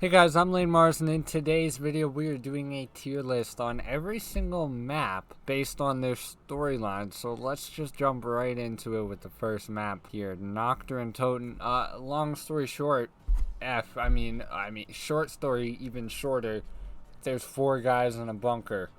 Hey guys, I'm Lane Mars, and in today's video we are doing a tier list on every single map based on their storyline. So let's just jump right into it with the first map here, Nocturne Toten. Long story short, short story even shorter. There's 4 guys in a bunker.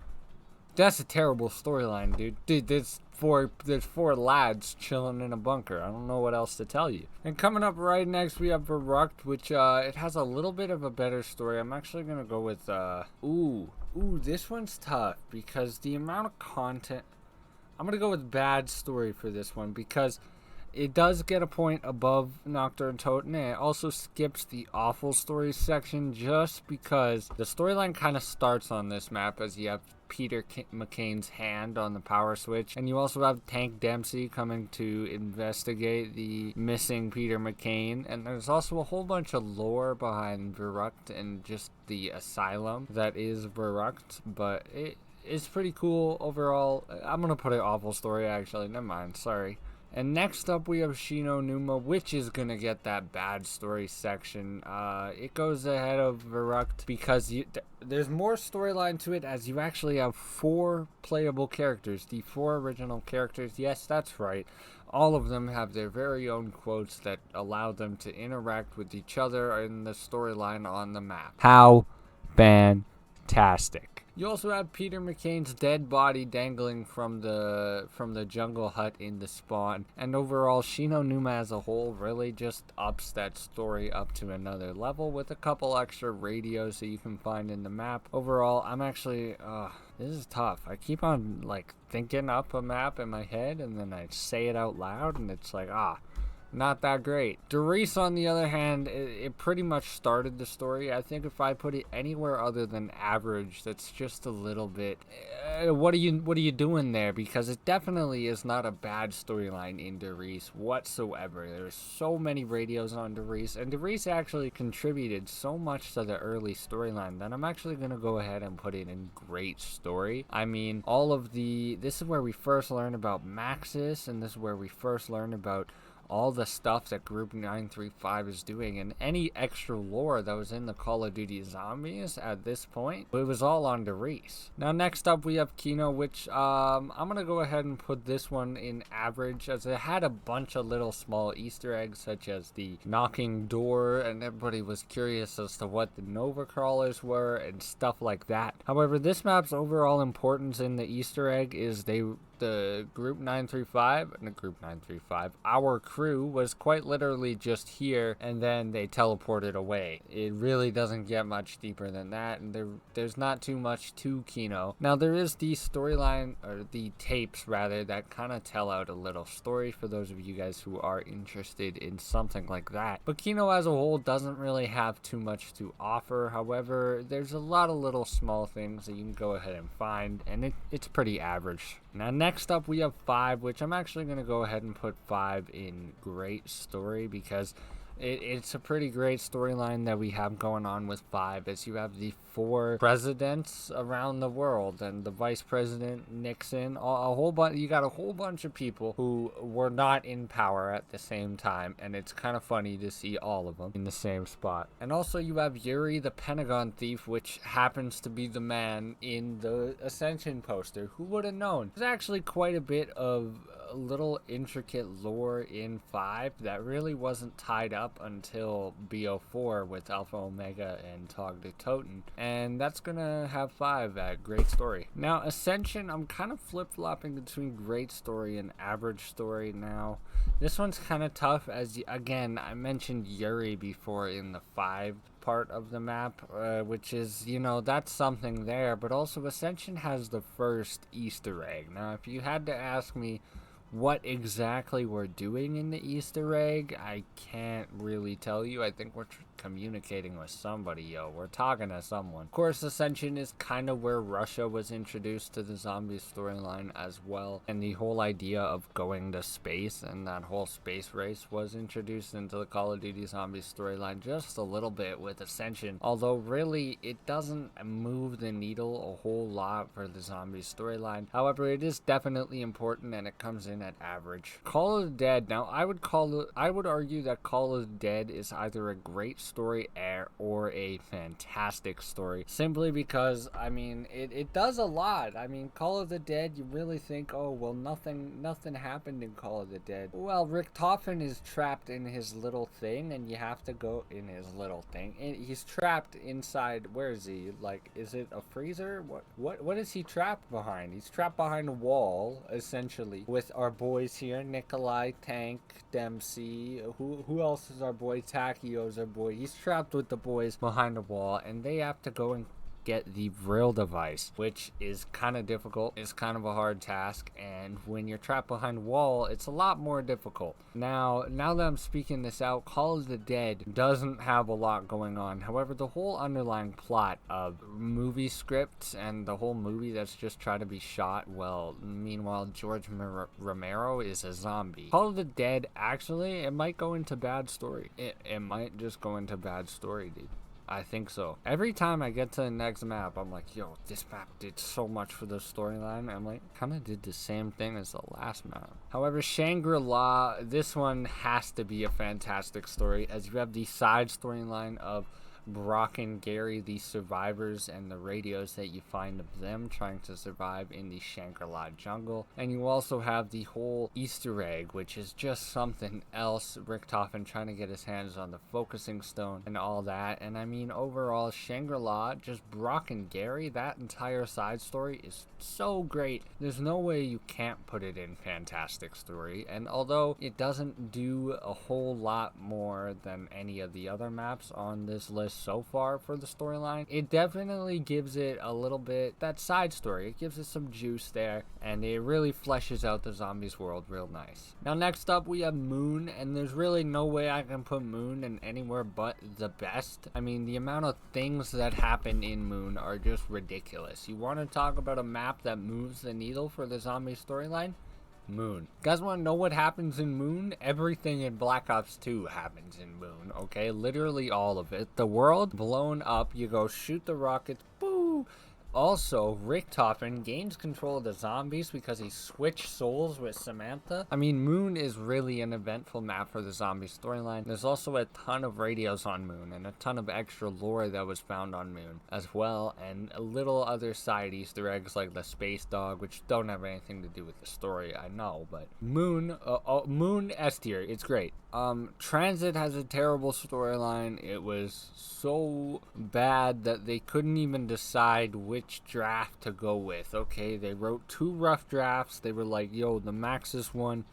That's a terrible storyline, dude. There's four lads chilling in a bunker. I don't know what else to tell you. And coming up right next, we have Verrucht, which it has a little bit of a better story. I'm actually gonna go with this one's tough because the amount of content. I'm gonna go with bad story for this one because it does get a point above Nocturne Toten, and it also skips the awful stories section just because the storyline kind of starts on this map as you have Peter McCain's hand on the power switch, and you also have Tank Dempsey coming to investigate the missing Peter McCain, and there's also a whole bunch of lore behind Verrucht and just the asylum that is Verrucht, but it's pretty cool overall. I'm gonna put it awful story actually, never mind, sorry. And next up, we have Shi No Numa, which is going to get that bad story section. It goes ahead of Verrucht because there's more storyline to it as you actually have 4 playable characters. The 4 original characters, yes, that's right. All of them have their very own quotes that allow them to interact with each other in the storyline on the map. How fantastic. You also have Peter McCain's dead body dangling from the jungle hut in the spawn. And overall, Shi No Numa as a whole really just ups that story up to another level with a couple extra radios that you can find in the map. Overall, I'm actually, this is tough. I keep on, thinking up a map in my head, and then I say it out loud, and it's like, not that great. Der Riese, on the other hand, it pretty much started the story. I think if I put it anywhere other than average, that's just a little bit. What are you doing there? Because it definitely is not a bad storyline in Der Riese whatsoever. There's so many radios on Der Riese, and Der Riese actually contributed so much to the early storyline that I'm actually gonna go ahead and put it in great story. I mean, this is where we first learn about Maxis, and this is where we first learn about all the stuff that Group 935 is doing, and any extra lore that was in the Call of Duty Zombies at this point, it was all on Der Riese. Now next up we have Kino, which I'm gonna go ahead and put this one in average as it had a bunch of little small Easter eggs such as the knocking door, and everybody was curious as to what the Nova Crawlers were and stuff like that. However, this map's overall importance in the Easter egg is the Group 935, our crew was quite literally just here, and then they teleported away. It really doesn't get much deeper than that, and there's not too much to Kino. Now, there is the storyline, or the tapes rather, that kind of tell out a little story for those of you guys who are interested in something like that. But Kino as a whole doesn't really have too much to offer. However, there's a lot of little small things that you can go ahead and find, and it's pretty average. Now next up we have 5, which I'm actually going to go ahead and put 5 in great story because it's a pretty great storyline that we have going on with 5, as you have the 4 presidents around the world and the vice president Nixon, you got a whole bunch of people who were not in power at the same time, and it's kind of funny to see all of them in the same spot. And also you have Yuri the Pentagon thief, which happens to be the man in the Ascension poster. Who would have known? There's actually quite a bit of little intricate lore in 5 that really wasn't tied up until BO4 with Alpha Omega and Tog de Toten, and that's gonna have 5 at great story. Now Ascension, I'm kind of flip-flopping between great story and average story now. This one's kind of tough as, again, I mentioned Yuri before in the 5 part of the map, which is, that's something there, but also Ascension has the first Easter egg. Now if you had to ask me what exactly we're doing in the Easter egg, I can't really tell you. I think we're communicating with somebody, we're talking to someone. Of course, Ascension is kind of where Russia was introduced to the zombie storyline as well, and the whole idea of going to space and that whole space race was introduced into the Call of Duty Zombies storyline just a little bit with Ascension, although really it doesn't move the needle a whole lot for the zombie storyline. However, it is definitely important, and it comes in internet average. Call of the Dead, now I would argue that Call of the Dead is either a great story or a fantastic story, simply because, I mean, it does a lot. I mean, Call of the Dead, you really think, oh, well, nothing happened in Call of the Dead. Well, Richtofen is trapped in his little thing, and you have to go in his little thing. And he's trapped inside, where is he? Like, is it a freezer? What is he trapped behind? He's trapped behind a wall, essentially, with our boys here, Nikolai, Tank, Dempsey. Who else is our boy? Takio's our boy. He's trapped with the boys behind a wall, and they have to go and get the Vril device, which is kind of difficult. It's kind of a hard task, and when you're trapped behind a wall, it's a lot more difficult. Now that I'm speaking this out, Call of the Dead doesn't have a lot going on. However, the whole underlying plot of movie scripts and the whole movie that's just trying to be shot, well, meanwhile, George Romero is a zombie. Call of the Dead, actually, it might go into bad story. It might just go into bad story, dude. I think so. Every time I get to the next map, I'm like, yo, this map did so much for the storyline. I'm like, kind of did the same thing as the last map. However, Shangri-La, this one has to be a fantastic story, as you have the side storyline of Brock and Gary, the survivors, and the radios that you find of them trying to survive in the Shangri-La jungle. And you also have the whole Easter egg, which is just something else. Richtofen trying to get his hands on the focusing stone and all that. And I mean, overall, Shangri-La, just Brock and Gary, that entire side story is so great. There's no way you can't put it in fantastic story. And although it doesn't do a whole lot more than any of the other maps on this list so far for the storyline, it definitely gives it a little bit that side story. It gives it some juice there, and it really fleshes out the zombies world real nice. Now next up we have Moon, and there's really no way I can put Moon in anywhere but the best. I mean, the amount of things that happen in Moon are just ridiculous. You want to talk about a map that moves the needle for the zombie storyline? Moon. You guys want to know what happens in Moon? Everything in Black Ops 2 happens in Moon, okay? Literally all of it. The world blown up, you go shoot the rockets, boo! Also, Richtofen gains control of the zombies because he switched souls with Samantha. I mean, Moon is really an eventful map for the zombie storyline. There's also a ton of radios on Moon and a ton of extra lore that was found on Moon as well, and a little other side Easter eggs like the space dog, which don't have anything to do with the story, I know, but Moon, Moon S tier, it's great. Transit has a terrible storyline. It was so bad that they couldn't even decide which draft to go with. Okay, they wrote two rough drafts. They were like, yo, the Maxis one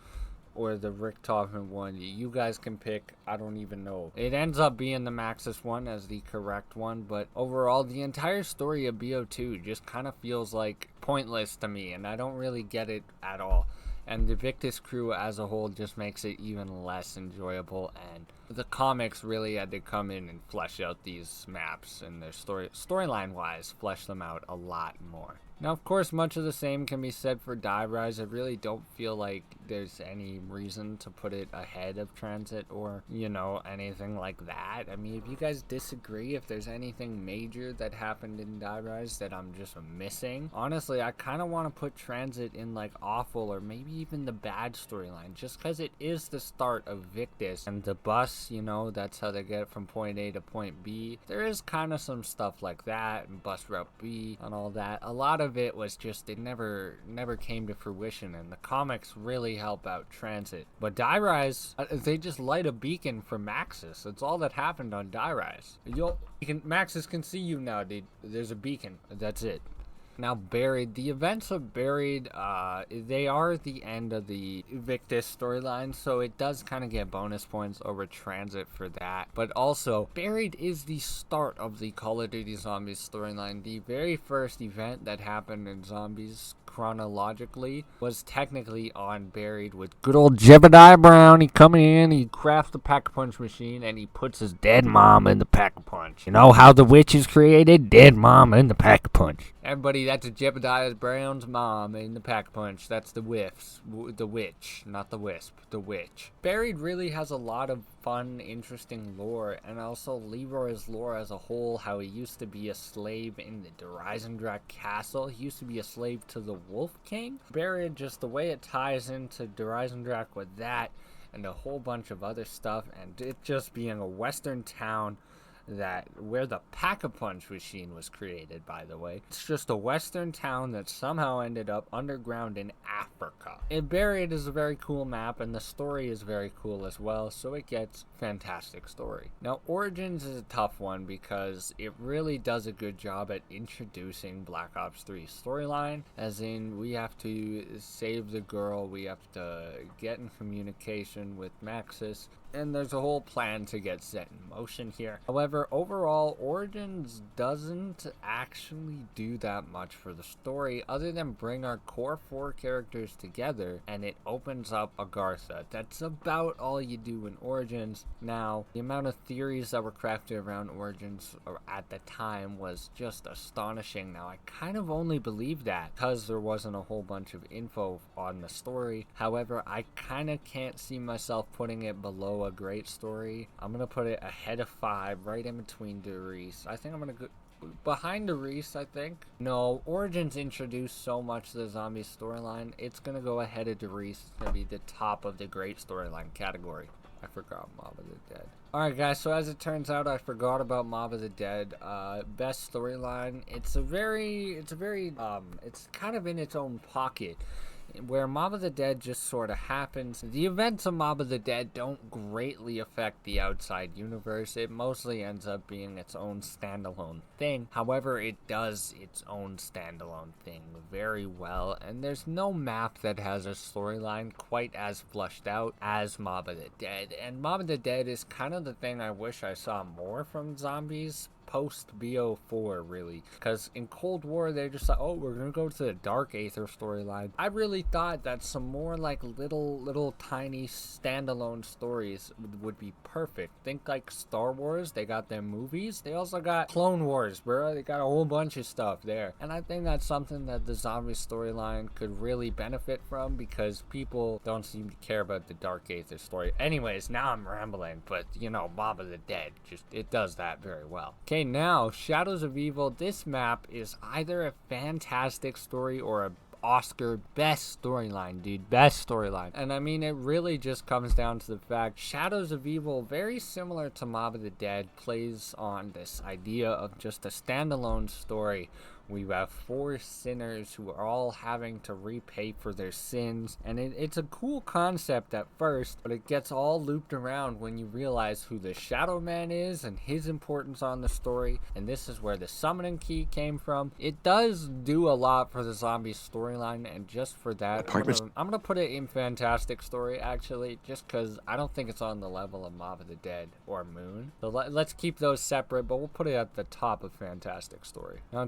or the Richtofen one, you guys can pick. I don't even know. It ends up being the Maxis one as the correct one, but overall the entire story of BO2 just kind of feels like pointless to me, and I don't really get it at all. And the Victus crew as a whole just makes it even less enjoyable, and the comics really had to come in and flesh out these maps and their storyline wise flesh them out a lot more. Now, of course, much of the same can be said for Die Rise. I really don't feel like there's any reason to put it ahead of Transit or, you know, anything like that. I mean, if you guys disagree, if there's anything major that happened in Die Rise that I'm just missing, honestly, I kind of want to put Transit in, like, awful or maybe even the bad storyline, just because it is the start of Victus. And the bus, you know, that's how they get from point A to point B. There is kind of some stuff like that, and Bus Route B and all that. A lot of it was just, it never came to fruition, and the comics really help out Transit. But Die Rise, they just light a beacon for Maxis. That's all that happened on Die Rise. Maxis can see you now, dude. There's a beacon. That's it. Now, Buried. The events of Buried, they are the end of the Victus storyline, so it does kind of get bonus points over Transit for that. But also, Buried is the start of the Call of Duty Zombies storyline. The very first event that happened in Zombies chronologically was technically on Buried, with good old Jebediah Brown. He come in, he crafts the Pack-a-Punch machine, and he puts his dead mom in the Pack-a-Punch. You know how the witch is created? Dead mom in the Pack-a-Punch. Everybody, that's Jebediah Brown's mom in the Pack-a-Punch. That's the witch, not the wisp, the witch. Buried really has a lot of fun, interesting lore, and also Leroy's lore as a whole, how he used to be a slave in the Drizendrak castle. He used to be a slave to the Wolf King. Buried, just the way it ties into Drizendrak with that, and a whole bunch of other stuff, and it just being a western town where the Pack-a-Punch machine was created, by the way. It's just a western town that somehow ended up underground in Africa. Buried is a very cool map, and the story is very cool as well, so it gets fantastic story. Now, Origins is a tough one because it really does a good job at introducing Black Ops 3 storyline, as in we have to save the girl, we have to get in communication with Maxis, and there's a whole plan to get set in motion here. However, overall, Origins doesn't actually do that much for the story other than bring our core 4 characters together, and it opens up Agartha. That's about all you do in Origins. Now, the amount of theories that were crafted around Origins at the time was just astonishing. Now, I kind of only believe that because there wasn't a whole bunch of info on the story. However, I kind of can't see myself putting it below a great story. I'm gonna put it ahead of 5, right in between Derice. I think I'm gonna go behind Derice, I think. No, Origins introduced so much to the zombie storyline, it's gonna go ahead of Derice. It's gonna be the top of the great storyline category. I forgot Mob of the Dead. Alright guys, so as it turns out, I forgot about Mob of the Dead. Best storyline. It's kind of in its own pocket, where Mob of the Dead just sort of happens. The events of Mob of the Dead don't greatly affect the outside universe. It mostly ends up being its own standalone thing. However, it does its own standalone thing very well, and there's no map that has a storyline quite as flushed out as Mob of the Dead. And Mob of the Dead is kind of the thing I wish I saw more from zombies post BO4, really, because in Cold War they're just like, oh, we're gonna go to the Dark Aether storyline. I really thought that some more like little tiny standalone stories would be perfect. Think like Star Wars, they got their movies, they also got Clone Wars, bro. They got a whole bunch of stuff there, and I think that's something that the zombie storyline could really benefit from, because people don't seem to care about the Dark Aether story. Anyways, now I'm rambling, but you know, Mob of the Dead, just it does that very well. Okay, now Shadows of Evil. This map is either a fantastic story or a Oscar best storyline, dude. Best storyline. And I mean, it really just comes down to the fact Shadows of Evil, very similar to Mob of the Dead, plays on this idea of just a standalone story. We have 4 sinners who are all having to repay for their sins, and it's a cool concept at first, but it gets all looped around when you realize who the Shadow Man is and his importance on the story, and this is where the summoning key came from. It does do a lot for the zombie storyline, and just for that, I'm gonna put it in Fantastic Story, actually, just because I don't think it's on the level of Mob of the Dead or Moon. So let's keep those separate, but we'll put it at the top of Fantastic Story. Now,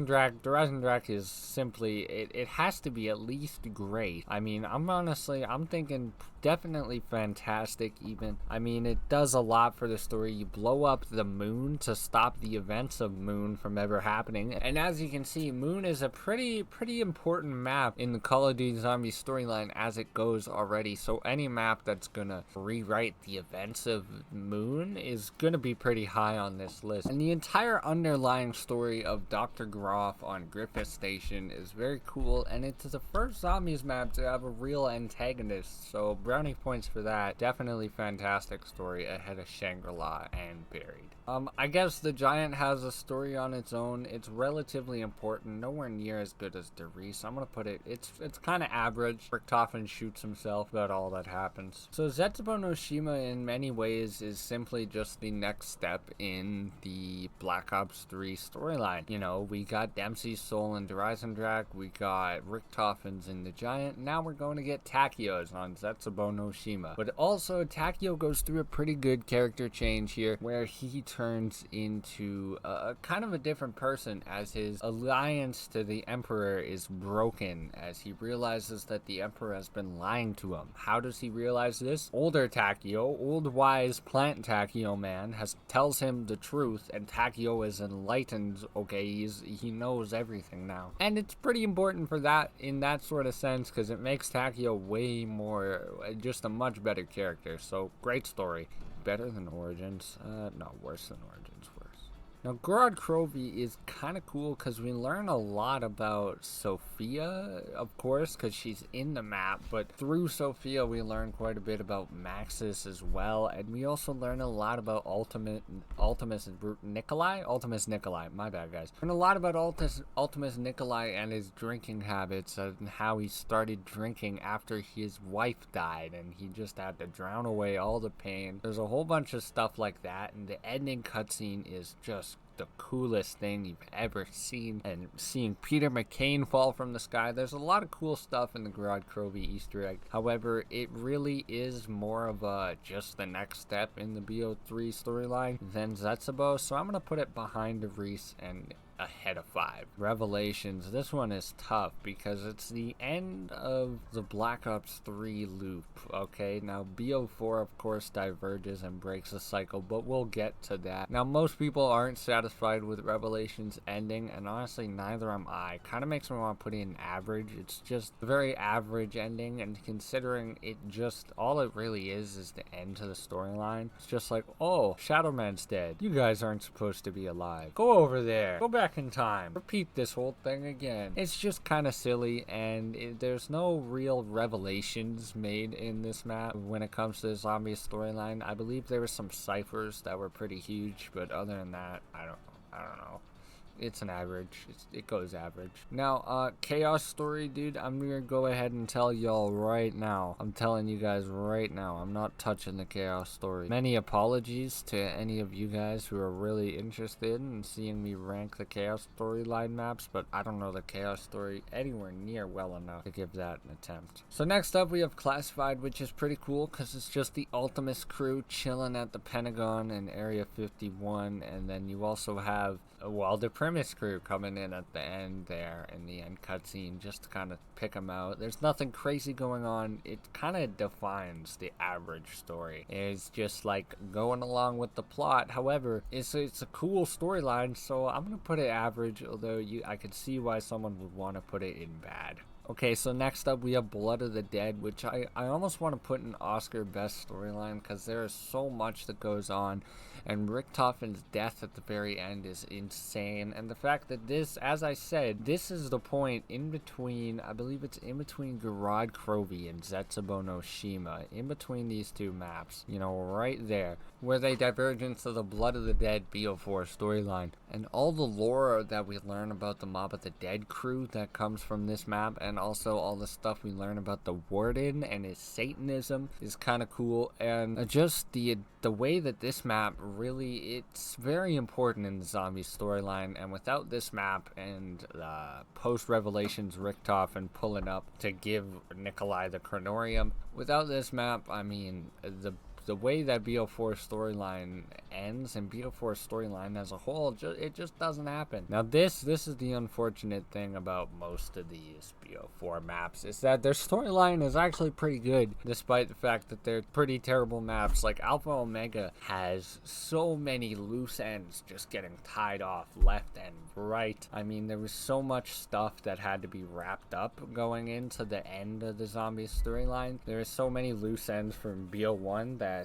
Drizendrak is simply, it has to be at least great. I mean, I'm thinking definitely fantastic even. I mean, it does a lot for the story. You blow up the moon to stop the events of Moon from ever happening. And as you can see, Moon is a pretty important map in the Call of Duty Zombie storyline as it goes already. So any map that's gonna rewrite the events of Moon is gonna be pretty high on this list. And the entire underlying story of Dr. Groff on Griffith Station is very cool, and it's the first zombies map to have a real antagonist, so brownie points for that. Definitely Fantastic Story ahead of Shangri-La and Buried. I guess The Giant has a story on its own. It's relatively important, nowhere near as good as Derice. I'm gonna put it, it's kind of average. Richtofen shoots himself, about all that happens. So Zetsubo no Shima in many ways is simply just the next step in the Black Ops 3 storyline. You know, we got Dempsey's Soul in Drizendrak, we got Richtofen's in The Giant, now we're going to get Takio's on Zetsubo no Shima. But also, Takio goes through a pretty good character change here, where he turns into a kind of a different person as his alliance to the Emperor is broken, as he realizes that the Emperor has been lying to him. How does he realize this? Older Takeo, old wise plant Takeo man, tells him the truth, and Takeo is enlightened. Okay, he knows everything now. And it's pretty important for that, in that sort of sense, because it makes Takeo way more, just a much better character. So, great story. Better than Origins. No, worse than Origins. Worse. Now, Gorod Krovi is kind of cool because we learn a lot about Sophia, of course, because she's in the map, but through Sophia we learn quite a bit about Maxis as well, and we also learn a lot about Ultimus Nikolai, my bad guys. Learn a lot about Ultimus Nikolai and his drinking habits, and how he started drinking after his wife died, and he just had to drown away all the pain. There's a whole bunch of stuff like that, and the ending cutscene is just the coolest thing you've ever seen, and seeing Peter McCain fall from the sky. There's a lot of cool stuff in the Gorod Krovi Easter egg. However, it really is more of a just the next step in the BO3 storyline than Zetsubo, so I'm gonna put it behind Reese and ahead of 5. Revelations. This one is tough because it's the end of the Black Ops 3 loop. Okay, now BO4 of course diverges and breaks the cycle, but we'll get to that. Now, most people aren't satisfied with Revelations ending, and honestly neither am I. Kind of makes me want to put in average. It's just a very average ending, and considering it just, all it really is the end to the storyline. It's just like, oh, Shadow Man's dead. You guys aren't supposed to be alive. Go over there. Go back in time. Repeat this whole thing again. It's just kind of silly, and there's no real revelations made in this map when it comes to the zombie storyline. I believe there were some ciphers that were pretty huge, but other than that, I don't know. It's an average. It goes average. Now, Chaos Story, dude, I'm gonna go ahead and tell y'all right now. I'm telling you guys right now, I'm not touching the Chaos Story. Many apologies to any of you guys who are really interested in seeing me rank the Chaos Storyline maps, but I don't know the Chaos Story anywhere near well enough to give that an attempt. So next up, we have Classified, which is pretty cool because it's just the Ultimus crew chilling at the Pentagon in Area 51, and then you also have the Primus crew coming in at the end there in the end cutscene just to kind of pick them out. There's nothing crazy going on. It kind of defines the average story. It's just like going along with the plot. However, it's a cool storyline, so I'm gonna put it average, although I could see why someone would want to put it in bad. Okay, so next up we have Blood of the Dead, which I almost want to put in Oscar best storyline because there is so much that goes on, and Richtofen's death at the very end is insane, and the fact that this, as I said, this is the point in between, I believe it's in between Gorod Krovi and Zetsubo no Shima, in between these two maps, you know, right there, where they diverge into the Blood of the Dead BO4 storyline, and all the lore that we learn about the Mob of the Dead crew that comes from this map, and also all the stuff we learn about the Warden and his Satanism is kind of cool, and just the way that this map really, it's very important in the zombie storyline, and without this map and post-Revelations Richtofen pulling up to give Nikolai the Chronorium, without this map, I mean, the way that BO4 storyline ends, and BO4 storyline as a whole, it just doesn't happen. Now this is the unfortunate thing about most of these BO4 maps, is that their storyline is actually pretty good, despite the fact that they're pretty terrible maps. Like Alpha Omega has so many loose ends just getting tied off left and right. I mean, there was so much stuff that had to be wrapped up going into the end of the zombie storyline. There are so many loose ends from BO1 that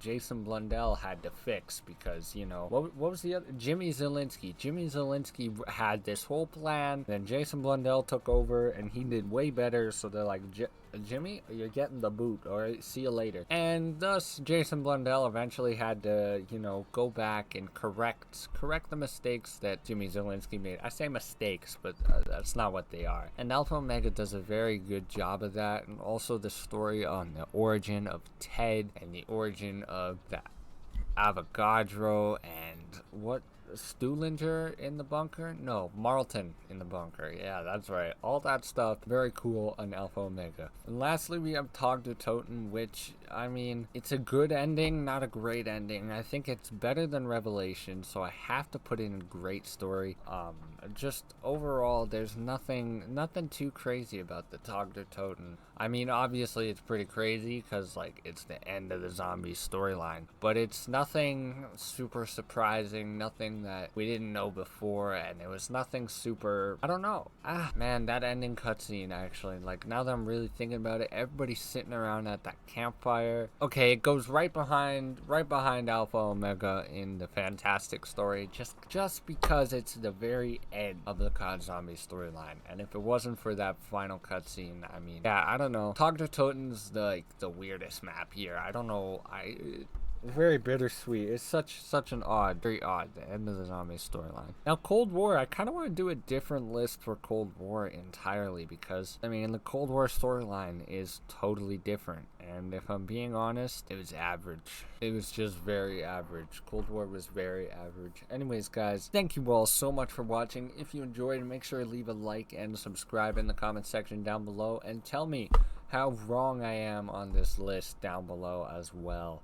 Jason Blundell had to fix, because, you know, what was the other? Jimmy Zielinski had this whole plan, then Jason Blundell took over and he did way better, so they're like, Jimmy, you're getting the boot, alright, see you later. And thus Jason Blundell eventually had to, you know, go back and correct the mistakes that Jimmy Zielinski made. I say mistakes, but that's not what they are. And Alpha Omega does a very good job of that, and also the story on the origin of Ted and the origin of the Avogadro, and what Stuhlinger in the bunker? No, Marlton in the bunker. Yeah, that's right. All that stuff, very cool on Alpha Omega. And lastly, we have Tag der Toten, which, I mean, it's a good ending, not a great ending. I think it's better than Revelation, so I have to put in a great story. Just overall, there's nothing too crazy about the Tag der Toten. I mean, obviously it's pretty crazy because, like, it's the end of the zombie storyline, but it's nothing super surprising, nothing that we didn't know before, and it was nothing super, I don't know. Man, that ending cutscene, actually, like, now that I'm really thinking about it, everybody's sitting around at that campfire. Okay, it goes right behind Alpha Omega in the Fantastic story, just because it's the very end of the COD Zombie storyline, and if it wasn't for that final cutscene, I mean, yeah, I don't know. Tag der Toten's the weirdest map here. I don't know. Very bittersweet. It's such an very odd, the end of the zombie storyline. Now, Cold War, I kind of want to do a different list for Cold War entirely because, I mean, the Cold War storyline is totally different. And if I'm being honest, it was average. It was just very average. Cold War was very average. Anyways, guys, thank you all so much for watching. If you enjoyed, make sure to leave a like and subscribe in the comment section down below. And tell me how wrong I am on this list down below as well.